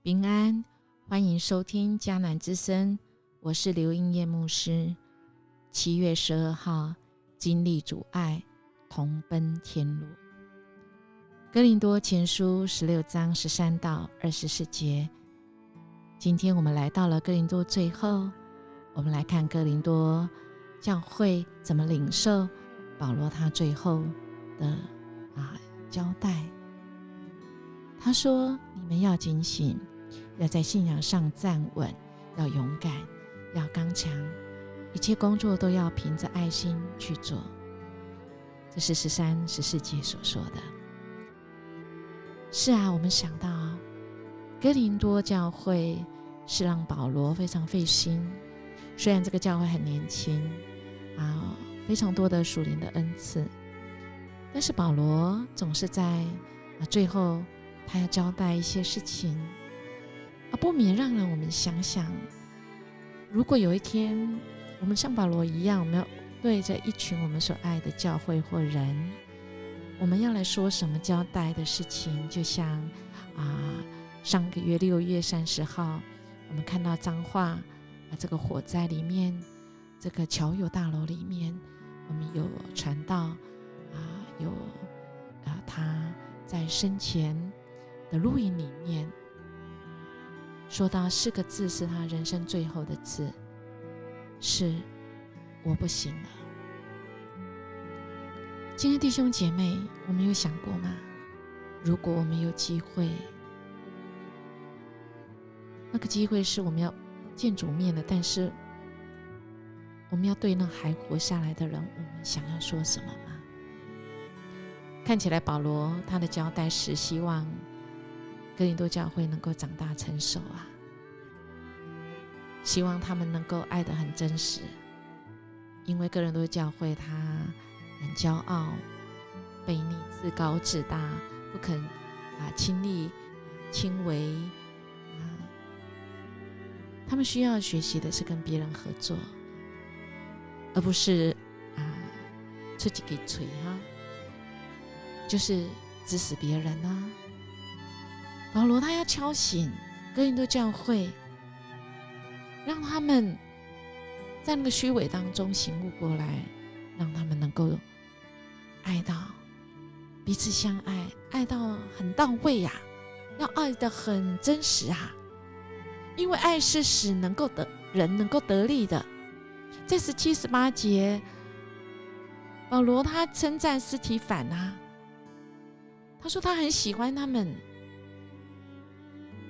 平安，欢迎收听迦南之声，我是刘英叶牧师。7月12号，经历主爱，同奔天路。哥林多前书16章13到24节。今天我们来到了哥林多最后，我们来看哥林多教会怎么领受保罗他最后的交代。他说：你们要警醒，要在信仰上站稳，要勇敢，要刚强，一切工作都要凭着爱心去做。这是13、14节所说的。是啊，我们想到哥林多教会是让保罗非常费心，虽然这个教会很年轻非常多的属灵的恩赐，但是保罗总是在最后他要交代一些事情，不免让我们想想，如果有一天我们像保罗一样，我们要对着一群我们所爱的教会或人，我们要来说什么交代的事情。就像上个月6月30号我们看到彰化这个火灾里面，这个侨友大楼里面，我们有传道有他在生前的录音里面说到4个字，是他人生最后的字，是我不行了。亲爱的弟兄姐妹，我们有想过吗？如果我们有机会，那个机会是我们要见主面的，但是我们要对那还活下来的人，我们想要说什么吗？看起来保罗他的交代是希望哥林多教会能够长大成熟希望他们能够爱得很真实，因为哥林多教会他很骄傲、悖逆、自高自大，不肯亲力亲为他们需要学习的是跟别人合作，而不是出一个嘴就是指使别人保罗他要敲醒哥林多教会，让他们在那个虚伪当中醒悟过来，让他们能够爱到彼此相爱，爱到很到位要爱得很真实因为爱是使人能够得力的。在17、18节，保罗他称赞司提反他说他很喜欢他们，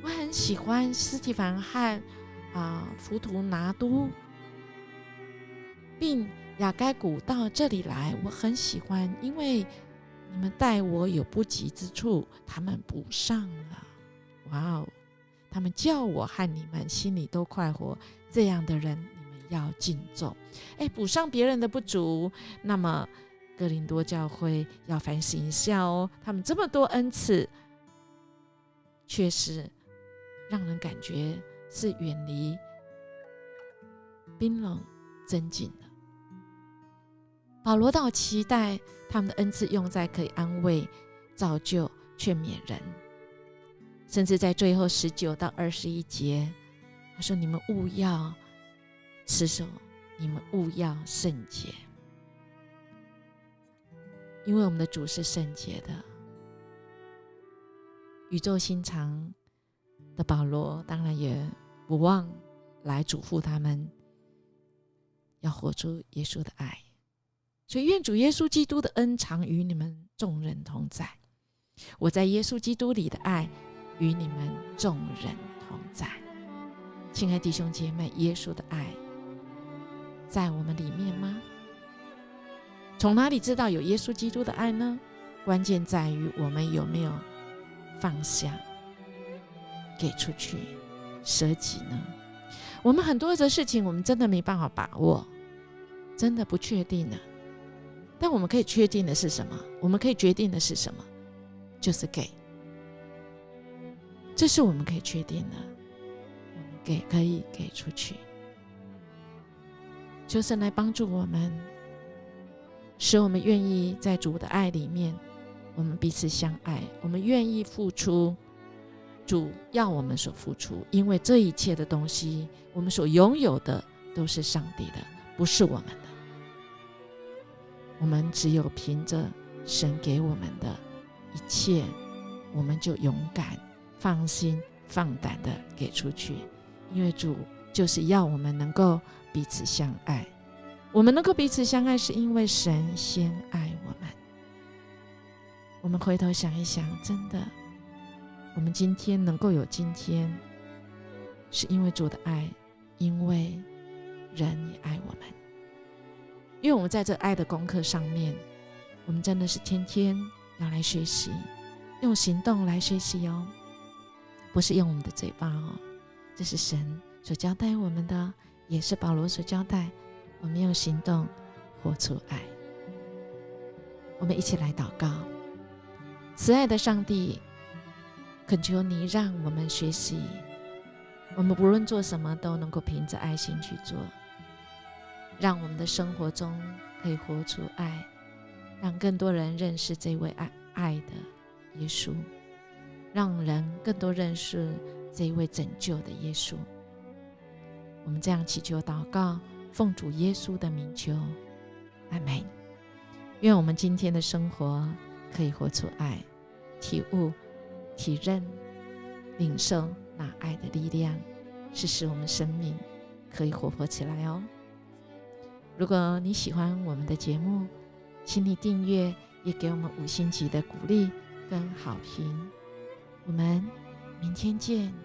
我很喜欢司提反和弗图拿都并雅该古到这里来，我很喜欢，因为你们待我有不及之处，他们补上了。他们叫我和你们心里都快活，这样的人你们要敬重。补上别人的不足，那么哥林多教会要反省一下他们这么多恩赐，确实让人感觉是远离冰冷增进的。保罗倒期待他们的恩赐用在可以安慰、造就、劝勉人，甚至在最后19到21节，他说：你们务要持守，你们务要圣洁，因为我们的主是圣洁的。宇宙心肠的保罗当然也不忘来嘱咐他们要活出耶稣的爱，所以愿主耶稣基督的恩常与你们众人同在。我在耶稣基督里的爱与你们众人同在。亲爱弟兄姐妹，耶稣的爱在我们里面吗？从哪里知道有耶稣基督的爱呢？关键在于我们有没有放下、给出去、舍己呢？我们很多的事情我们真的没办法把握，真的不确定的，但我们可以确定的是什么？我们可以决定的是什么？就是给。这是我们可以确定的，我们可以给出去。求神来帮助我们，使我们愿意在主的爱里面，我们彼此相爱，我们愿意付出，主要我们所付出，因为这一切的东西，我们所拥有的都是上帝的，不是我们的。我们只有凭着神给我们的一切，我们就勇敢、放心、放胆的给出去，因为主就是要我们能够彼此相爱。我们能够彼此相爱，是因为神先爱我们。我们回头想一想，真的，我们今天能够有今天，是因为主的爱，因为人也爱我们。因为我们在这爱的功课上面，我们真的是天天要来学习，用行动来学习哦，不是用我们的嘴巴哦。这是神所交代我们的，也是保罗所交代，我们用行动活出爱。我们一起来祷告。慈爱的上帝，恳求你让我们学习，我们不论做什么都能够凭着爱心去做，让我们的生活中可以活出爱，让更多人认识这位爱的耶稣，让人更多认识这一位拯救的耶稣。我们这样祈求祷告，奉主耶稣的名求，阿们。愿我们今天的生活可以活出爱，体悟、体认、领受那爱的力量，是使我们生命可以活泼起来哦。如果你喜欢我们的节目，请你订阅，也给我们5星级的鼓励跟好评。我们明天见。